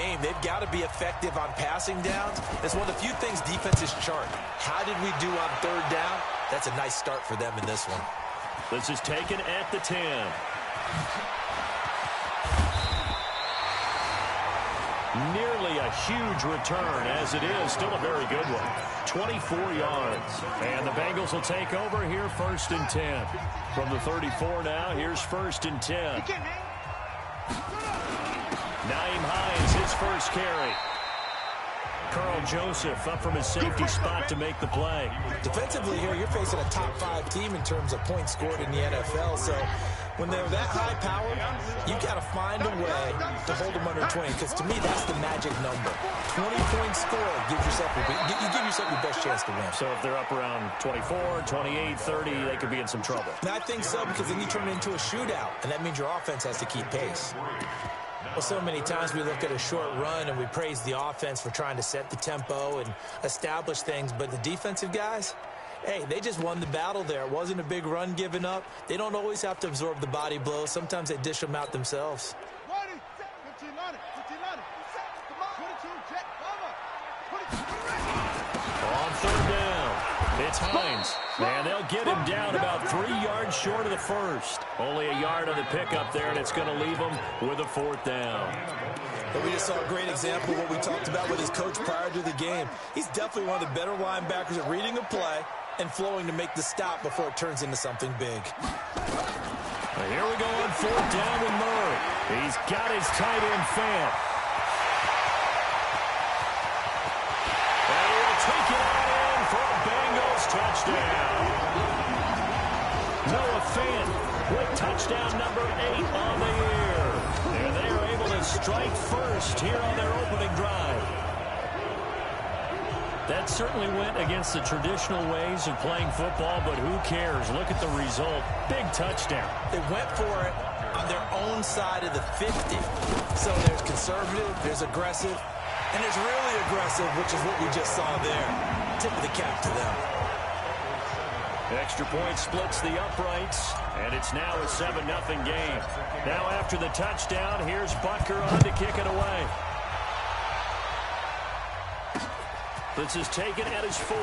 game. They've got to be effective on passing downs. It's one of the few things defenses chart. How did we do on third down? That's a nice start for them in this one. This is taken at the 10. Nearly a huge return, as it is still a very good one. 24 yards. And the Bengals will take over here, 1st and 10. From the 34 now, here's 1st and 10. Naeem Hines, his first carry. Carl Joseph up from his safety spot to make the play. Defensively here, you're facing a top 5 team in terms of points scored in the NFL. So when they're that high powered, you got to find a way to hold them under 20. Because to me, that's the magic number. 20 points scored, you give yourself your best chance to win. So if they're up around 24, 28, 30, they could be in some trouble. And I think so, because then you turn it into a shootout, and that means your offense has to keep pace. Well, so many times we look at a short run and we praise the offense for trying to set the tempo and establish things, but the defensive guys, hey, they just won the battle there. It wasn't a big run given up. They don't always have to absorb the body blows. Sometimes they dish them out themselves. On third down, it's Hines. And they'll get him down about 3 yards short of the first. Only a yard on the pickup there, and it's going to leave him with a 4th down. But we just saw a great example of what we talked about with his coach prior to the game. He's definitely one of the better linebackers at reading a play and flowing to make the stop before it turns into something big. Here we go on 4th down with Murray. He's got his tight end Fant. And he'll take it out in for a Bengals touchdown. Noah Fant with touchdown number 8 on the year. And they are able to strike first here on their opening drive. That certainly went against the traditional ways of playing football, but who cares? Look at the result. Big touchdown. They went for it on their own side of the 50. So there's conservative, there's aggressive, and there's really aggressive, which is what we just saw there. Tip of the cap to them. Extra point splits the uprights, and it's now a 7-0 game. Now after the touchdown, here's Butker on to kick it away. This is taken at his 4.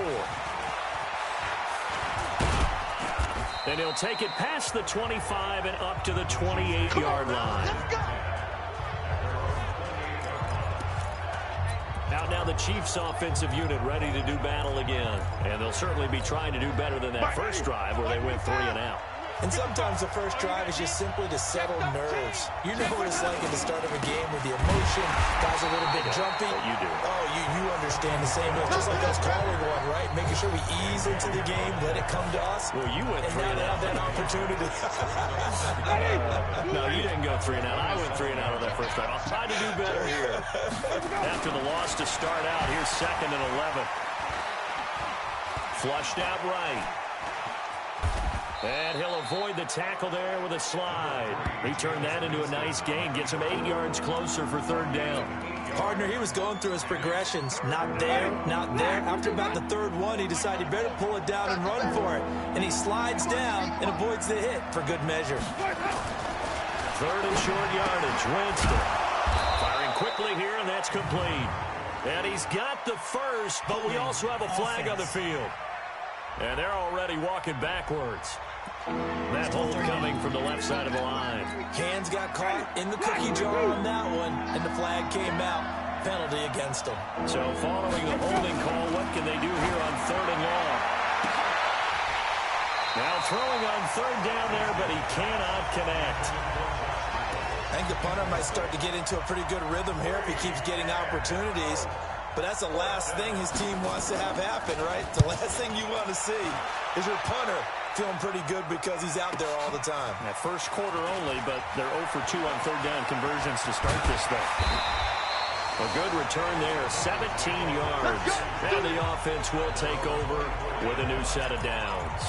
And he'll take it past the 25 and up to the 28-yard line. Out now the Chiefs offensive unit ready to do battle again. And they'll certainly be trying to do better than that first drive where they went 3 and out. And sometimes the first drive is just simply to settle nerves. You know what it's like at the start of a game with the emotion. Guys are a little bit jumpy. You do. Oh, you understand the same way. Just like us calling one, right? Making sure we ease into the game, let it come to us. Well, you went 3 and out. And now they have that opportunity. No, you didn't go 3 and out. I went 3 and out on that first drive. I'll try to do better here. After the loss to start out, here's 2nd and 11. Flushed out right. And he'll avoid the tackle there with a slide. He turned that into a nice gain. Gets him 8 yards closer for 3rd down. Partner, he was going through his progressions. Not there, not there. After about the 3rd one, he decided he better pull it down and run for it. And he slides down and avoids the hit for good measure. 3rd and short yardage. Winston firing quickly here, and that's complete. And he's got the first, but we also have a flag on the field. And they're already walking backwards. That hold coming from the left side of the line. Hands got caught in the cookie jar on that one, and the flag came out. Penalty against them. So following the holding call, what can they do here on 3rd and long? Now throwing on 3rd down there, but he cannot connect. I think the punter might start to get into a pretty good rhythm here if he keeps getting opportunities. But that's the last thing his team wants to have happen, right? The last thing you want to see is your punter feeling pretty good because he's out there all the time. That first quarter only, but they're 0 for 2 on 3rd down conversions to start this thing. A good return there, 17 yards. And the offense will take over with a new set of downs.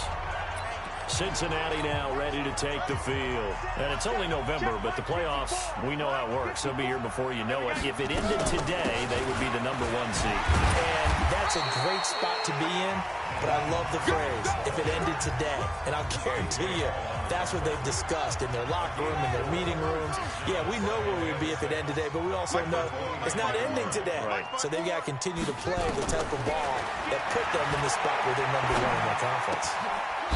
Cincinnati now ready to take the field. And it's only November, but the playoffs, we know how it works. They'll be here before you know it. If it ended today, they would be the #1 seed. And that's a great spot to be in, but I love the phrase, if it ended today. And I'll guarantee you, That's what they've discussed in their locker room, in their meeting rooms. Yeah, we know where we'd be if it ended today, but we also know it's not ending today. Right. So they've got to continue to play the type of ball that put them in the spot where they're #1 in their conference.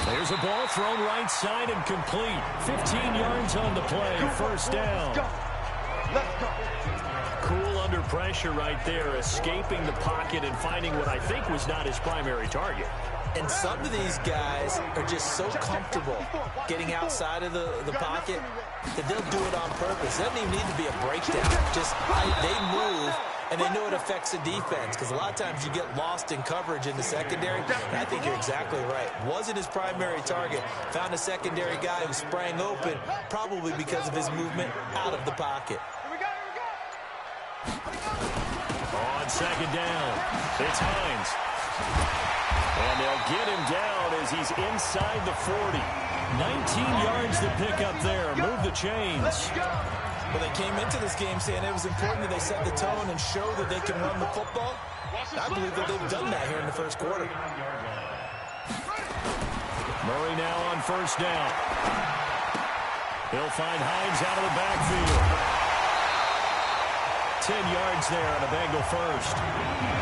There's a ball thrown right side and complete. 15 yards on the play. First down. Let's go. Cool under pressure right there, escaping the pocket and finding what I think was not his primary target. And some of these guys are just so comfortable getting outside of the pocket that they'll do it on purpose. It doesn't even need to be a breakdown. Just they move, and they know it affects the defense because a lot of times you get lost in coverage in the secondary. And I think you're exactly right. Wasn't his primary target. Found a secondary guy who sprang open, probably because of his movement out of the pocket. On second down, it's Hines. And they'll get him down as he's inside the 40. 19 yards to pick up there. Move the chains. Well, they came into this game saying it was important that they set the tone and show that they can run the football. I believe that they've done that here in the first quarter. Murray now on first down. He'll find Hines out of the backfield. 10 yards there on a Bengal first.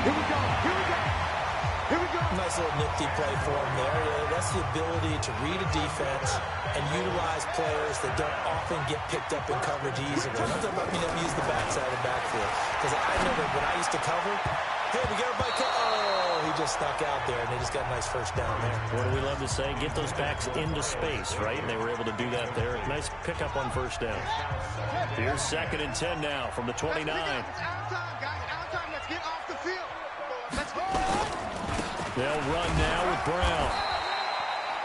Here we go. Here we go. Here we go. Nice little nifty play for him there. That's the ability to read a defense and utilize players that don't often get picked up in coverage easily. I'm talking about being able to use the backside of the backfield. Because I know that when I used to cover, hey, we got everybody oh, he just snuck out there, and they just got a nice first down there. What do we love to say? Get those backs into space, right? And they were able to do that there. Nice pickup on first down. Here's 2nd and 10 now from the 29. It's our time, guys. Our time. Let's get off the field. Let's go. They'll run now with Brown.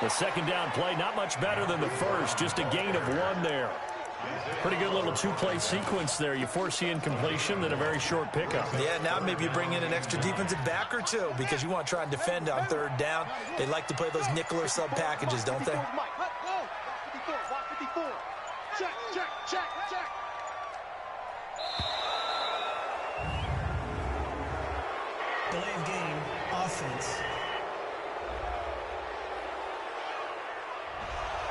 The second down play, not much better than the first. Just a gain of 1 there. Pretty good little two-play sequence there. You force the incompletion, then a very short pickup. Yeah, now maybe you bring in an extra defensive back or two because you want to try and defend on third down. They like to play those nickel or sub packages, don't they? 54. Check, check, check, check. Delay of game, offense.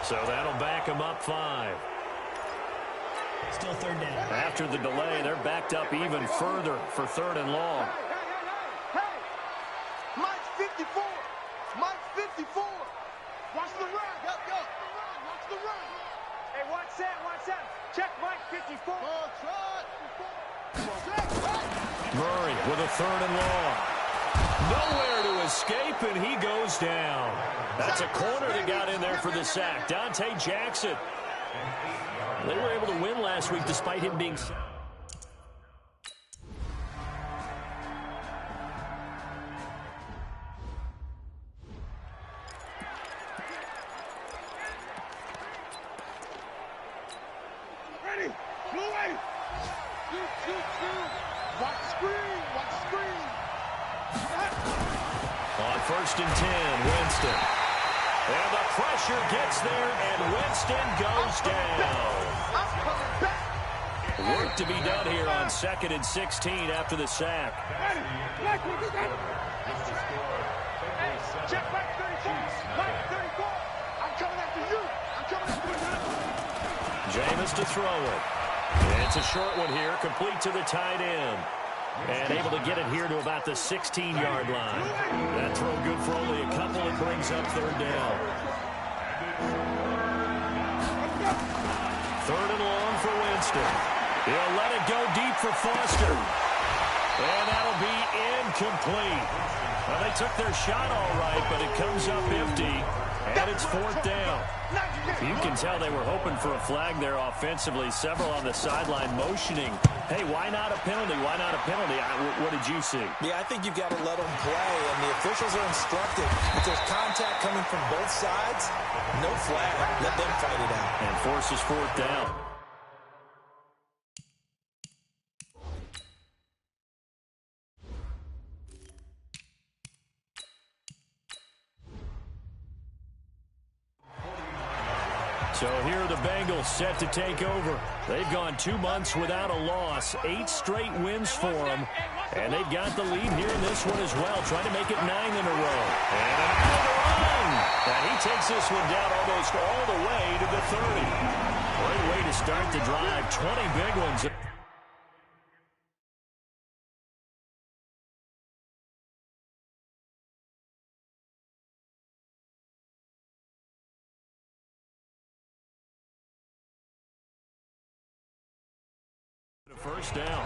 So that'll back them up 5. Still third down. After the delay, they're backed up even further for 3rd and long. Hey. Mike's 54. Mike's 54. Watch the run. Yup. Watch the run. Hey, watch that. Check Mike 54. Murray with a 3rd and long. Nowhere to escape, and he goes down. That's a corner that got in there for the sack. Dante Jackson. They were able to win last week despite him being... Ready. Blue way. Shoot. Watch the screen. On 1st and 10, Winston. And the pressure gets there, and Winston goes down. I'm coming back. Work to be done here on 2nd and 16 after the sack. Ready. Hey, check Mike 34. Mike 34. I'm coming after you. Jameis to throw it. It's a short one here, complete to the tight end. And able to get it here to about the 16-yard line. That throw good for only a couple. It brings up 3rd down. 3rd and long for Winston. He'll let it go deep for Foster. And that'll be incomplete. Well, they took their shot all right, but it comes up empty. And it's 4th down. You can tell they were hoping for a flag there offensively. Several on the sideline motioning. Hey, why not a penalty? Why not a penalty? What did you see? Yeah, I think you've got to let them play, and the officials are instructed. If there's contact coming from both sides, no flag. Let them fight it out. And forces 4th down. So here are the Bengals set to take over. They've gone 2 months without a loss, 8 straight wins for them, and they've got the lead here in this one as well, trying to make it 9 in a row. And another run! And he takes this one down almost all the way to the 30. Great way to start the drive, 20 big ones. First down.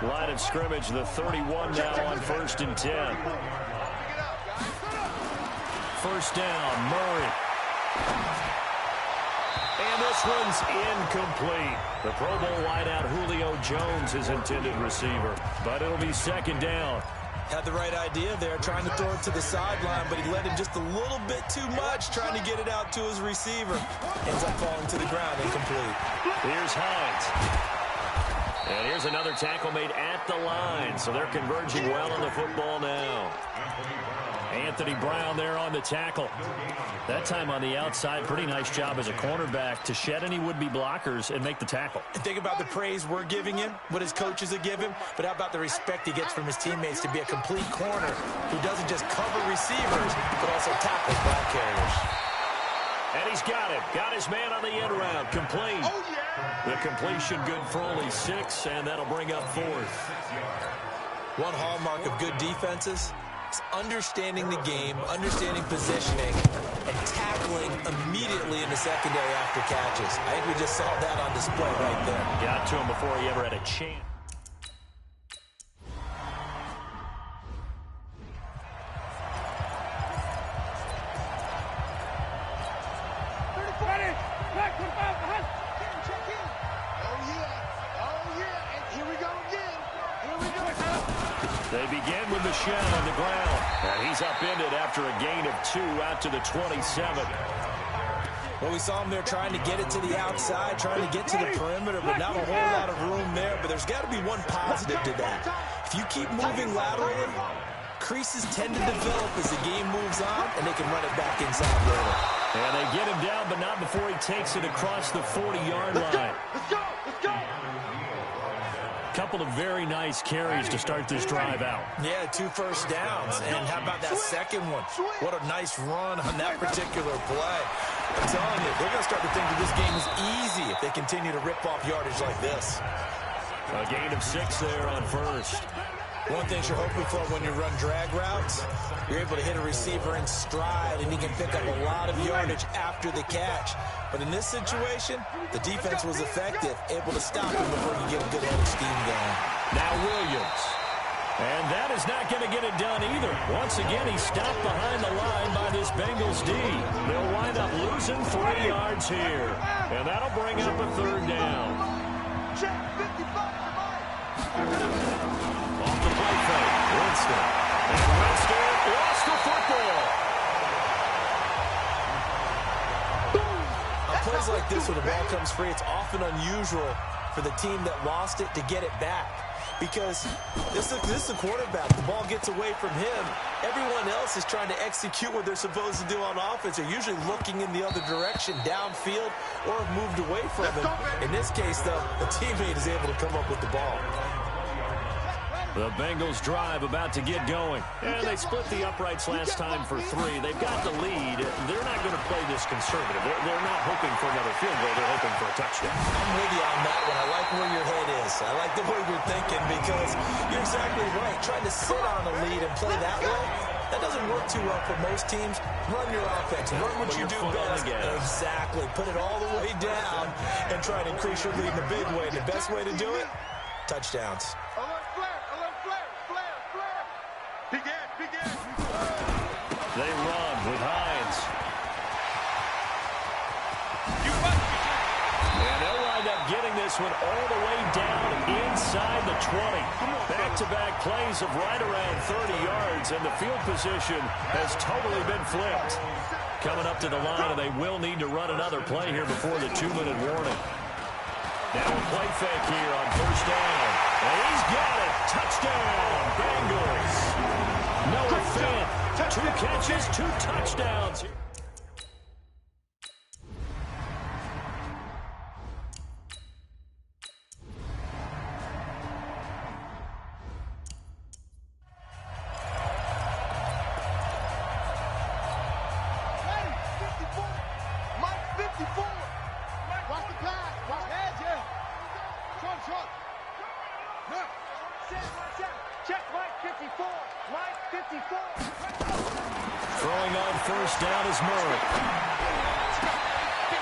Line of scrimmage, the 31 now on 1st and 10. First down, Murray. And this one's incomplete. The Pro Bowl wideout Julio Jones is intended receiver, but it'll be 2nd down. Had the right idea there, trying to throw it to the sideline, but he let him just a little bit too much, trying to get it out to his receiver. Ends up falling to the ground, incomplete. Here's Hines. And here's another tackle made at the line, so they're converging well on the football now. Anthony Brown there on the tackle. That time on the outside, pretty nice job as a cornerback to shed any would-be blockers and make the tackle. And think about the praise we're giving him, what his coaches have given him, but how about the respect he gets from his teammates to be a complete corner who doesn't just cover receivers, but also tackles ball carriers. And he's got him. Got his man on the end round. Complete. Oh, yeah. The completion good for only 6, and that'll bring up 4th. One hallmark of good defenses is understanding the game, understanding positioning, and tackling immediately in the secondary after catches. I think we just saw that on display right there. Got to him before he ever had a chance. They begin with Michelle on the ground. And he's upended after a gain of 2 out to the 27. Well, we saw him there trying to get it to the outside, trying to get to the perimeter, but not a whole lot of room there. But there's got to be one positive to that. If you keep moving laterally, creases tend to develop as the game moves on, and they can run it back inside later. And they get him down, but not before he takes it across the 40-yard line. Let's go! Let's go! Couple of very nice carries to start this drive out. Yeah, 2 first downs. And how about that second one? What a nice run on that particular play. I'm telling you, they're going to start to think that this game is easy if they continue to rip off yardage like this. A gain of 6 there on 1st. One thing you're hoping for when you run drag routes, you're able to hit a receiver in stride, and he can pick up a lot of yardage after the catch. But in this situation, the defense was effective, able to stop him before he get a good head of steam going. Now Williams. And that is not going to get it done either. Once again, he's stopped behind the line by this Bengals D. They'll wind up losing 3 yards here. And that'll bring up a 3rd down. Check 55. Off the play fake, Winston. And Winston lost the football. On plays like this, when the ball comes free, it's often unusual for the team that lost it to get it back. Because this is a quarterback. The ball gets away from him. Everyone else is trying to execute what they're supposed to do on offense. They're usually looking in the other direction, downfield, or have moved away from him. In this case, though, the teammate is able to come up with the ball. The Bengals drive about to get going. And they split the uprights last time for 3. They've got the lead. They're not going to play this conservative. They're not hoping for another field goal. They're hoping for a touchdown. I'm with you on that one. I like where your head is. I like the way you're thinking because you're exactly right. Trying to sit on a lead and play that way, that doesn't work too well for most teams. Run your offense. Run what you do best. Exactly. Put it all the way down and try to increase your lead in a big way. The best way to do it, touchdowns. They run with Hines. And they'll wind up getting this one all the way down inside the 20. Back-to-back plays of right around 30 yards, and the field position has totally been flipped. Coming up to the line, and they will need to run another play here before the 2-minute warning. Now a play fake here on 1st down. And he's got it. Touchdown, Bengals. Noah Fant 2 catches, 2 touchdowns. Check Mike 54. Mike 54. Throwing on first down is Murray.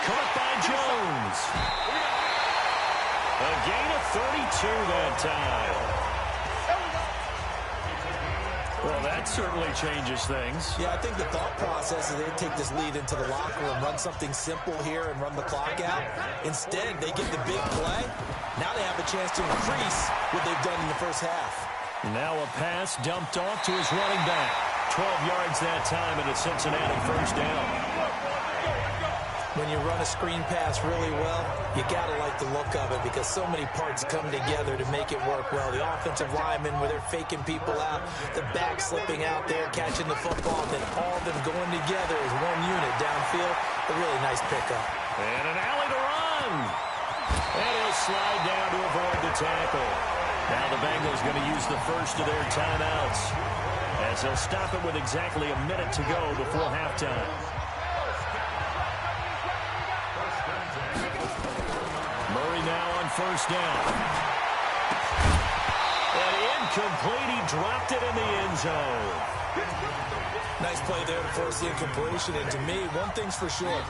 Caught by Jones. A gain of 32 that time. Well, that certainly changes things. Yeah, I think the thought process is they take this lead into the locker room, run something simple here and run the clock out. Instead, they get the big play. Now they have a chance to increase what they've done in the first half. Now a pass dumped off to his running back. 12 yards that time and a Cincinnati first down. When you run a screen pass really well, you got to like the look of it because so many parts come together to make it work well. The offensive linemen, where they're faking people out, the back slipping out there, catching the football, and then all of them going together as one unit downfield. A really nice pickup. And an alley to run. And he'll slide down to avoid the tackle. Now the Bengals going to use the first of their timeouts as they'll stop it with exactly a minute to go before halftime. Murray now on first down. And incomplete. He dropped it in the end zone. Nice play there to force the incompletion. And to me, one thing's for sure.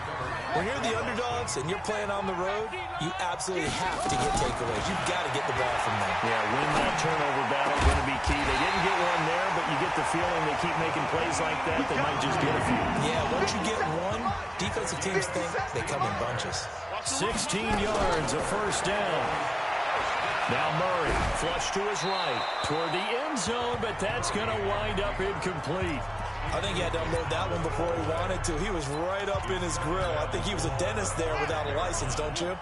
When you're the underdogs and you're playing on the road, you absolutely have to get takeaways. You've got to get the ball from them. Yeah, win that turnover battle is going to be key. They didn't get one there, but you get the feeling they keep making plays like that, they might just get a few. Yeah, once you get one, defensive teams think they come in bunches. 16 yards, a first down. Now Murray, flush to his right, toward the end zone, but that's going to wind up incomplete. I think he had to unload that one before he wanted to. He was right up in his grill. I think he was a dentist there without a license, don't you?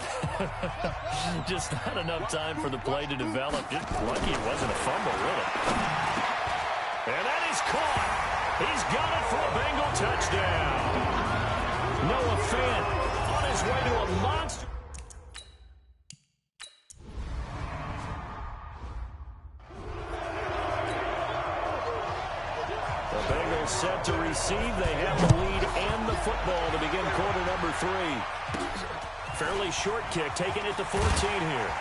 Just not enough time for the play to develop. Just lucky it wasn't a fumble, really. And that is caught. He's got it for a Bengal touchdown. Noah Fant on his way to a monster. The Bengals set to receive. They have the lead and the football to begin quarter number 3. Fairly short kick, taking it to 14 here.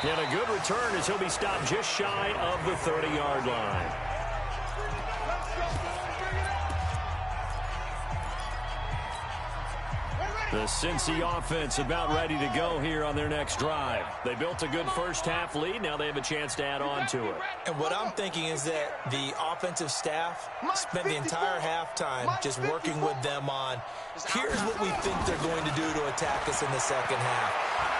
And a good return as he'll be stopped just shy of the 30-yard line. The Cincy offense about ready to go here on their next drive. They built a good first half lead. Now they have a chance to add on to it. And what I'm thinking is that the offensive staff spent the entire halftime just working with them on, here's what we think they're going to do to attack us in the second half.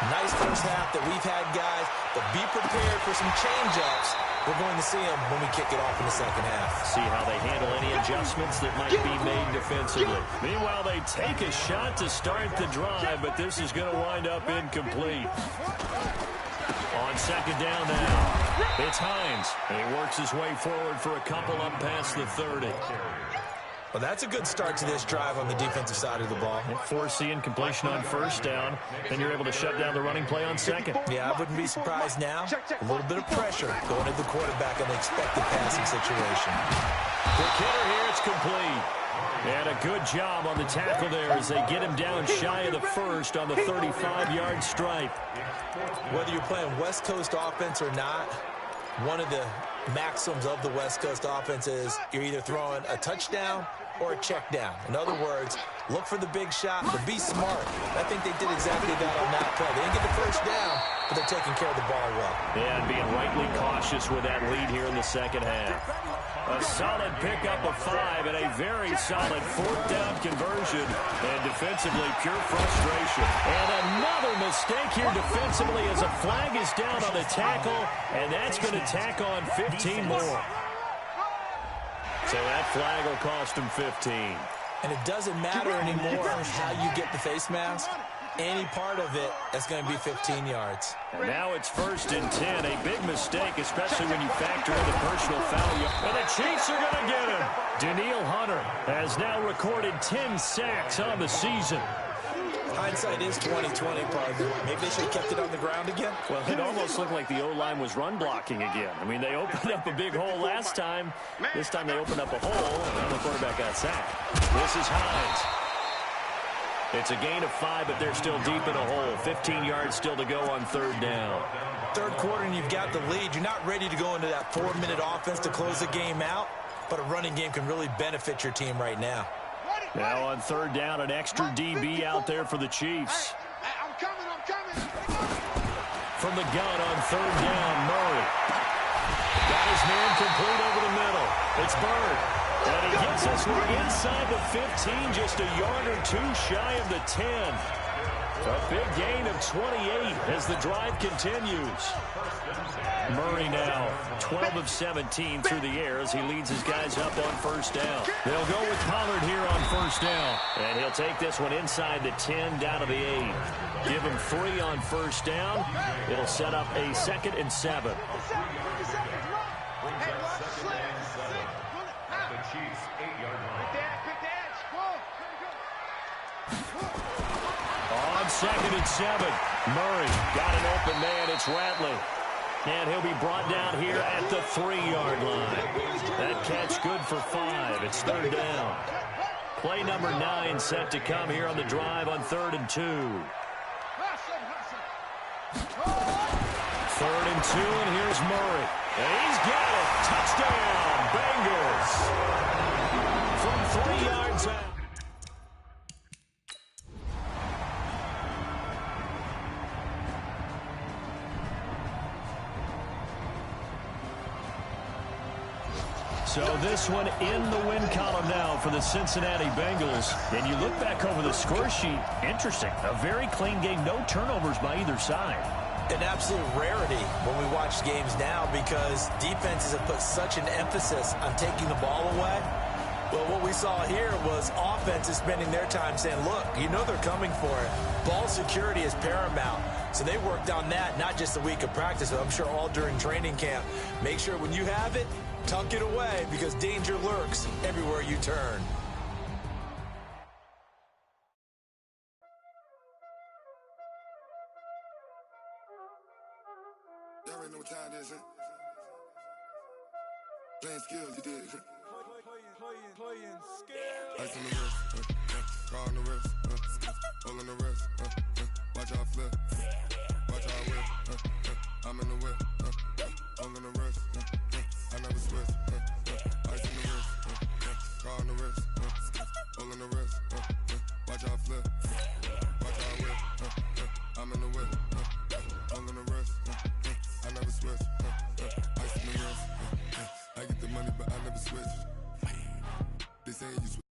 Nice first half that we've had, guys, but be prepared for some change-ups. We're going to see them when we kick it off in the second half. See how they handle any adjustments that might be made defensively. Meanwhile, they take a shot to start the drive, but this is going to wind up incomplete. On second down now, it's Hines. And he works his way forward for a couple up past the 30. Well, that's a good start to this drive on the defensive side of the ball. Force the incompletion on first down. Then you're able to shut down the running play on second. Yeah, I wouldn't be surprised now. A little bit of pressure going at the quarterback in the expected passing situation. Quick hitter here, it's complete. And a good job on the tackle there as they get him down shy of the first on the 35-yard stripe. Whether you're playing West Coast offense or not, one of the maxims of the West Coast offense is you're either throwing a touchdown or a check down. In other words, look for the big shot, but be smart. I think they did exactly that on that play. They didn't get the first down, but they're taking care of the ball well. Yeah, and being rightly cautious with that lead here in the second half. A solid pickup of 5 and a very solid fourth down conversion. And defensively, pure frustration. And another mistake here defensively as a flag is down on the tackle, and that's going to tack on 15 more. So that flag will cost him 15. And it doesn't matter anymore how you get the face mask. Any part of it, that's going to be 15 yards. And now it's 1st and 10. A big mistake, especially when you factor in the personal foul. And the Chiefs are going to get him. Danielle Hunter has now recorded 10 sacks on the season. Hindsight is 20/20, partner. Maybe they should have kept it on the ground again. Well, it almost looked like the O-line was run blocking again. I mean, they opened up a big hole last time. This time they opened up a hole, and the quarterback got sacked. This is Hines. It's a gain of 5, but they're still deep in a hole. 15 yards still to go on 3rd down. Third quarter, and you've got the lead. You're not ready to go into that 4-minute offense to close the game out, but a running game can really benefit your team right now. Now on 3rd down, an extra DB out there for the Chiefs. I'm coming. From the gun on 3rd down, Murray. Got his man complete over the middle. It's Bird. And he gets this one inside the 15, just a yard or 2 shy of the 10. A big gain of 28 as the drive continues. Murray now 12 of 17 through the air as he leads his guys up on 1st down. They'll go with Pollard here on 1st down. And he'll take this one inside the 10 down to the 8. Give him 3 on 1st down. It'll set up a 2nd and 7. On 2nd and 7, Murray got an open man. It's Ratley. And he'll be brought down here at the 3-yard line. That catch good for 5. It's 3rd down. Play number 9 set to come here on the drive on 3rd and 2. 3rd and 2, and here's Murray. And he's got it. Touchdown, Bengals. From 3 yards out. So this one in the win column now for the Cincinnati Bengals. And you look back over the score sheet, interesting. A very clean game, no turnovers by either side. An absolute rarity when we watch games now because defenses have put such an emphasis on taking the ball away. Well, what we saw here was offenses spending their time saying, look, you know they're coming for it. Ball security is paramount. So they worked on that, not just a week of practice, but I'm sure all during training camp. Make sure when you have it, tuck it away because danger lurks everywhere you turn. Y'all already know what time it is, huh? Playing skills, you did. Playing skills. Ice on the wrist, car on the wrist, hole on the wrist, watch out flip, watch out whip, I'm in the whip, hole on the wrist, I never switch, ice on the wrist, car on the wrist, hole on the wrist, watch out flip, watch out whip, I'm in the whip, hole on the wrist, I never switch, ice on the wrist, I get the money but I never switch. They say you switch.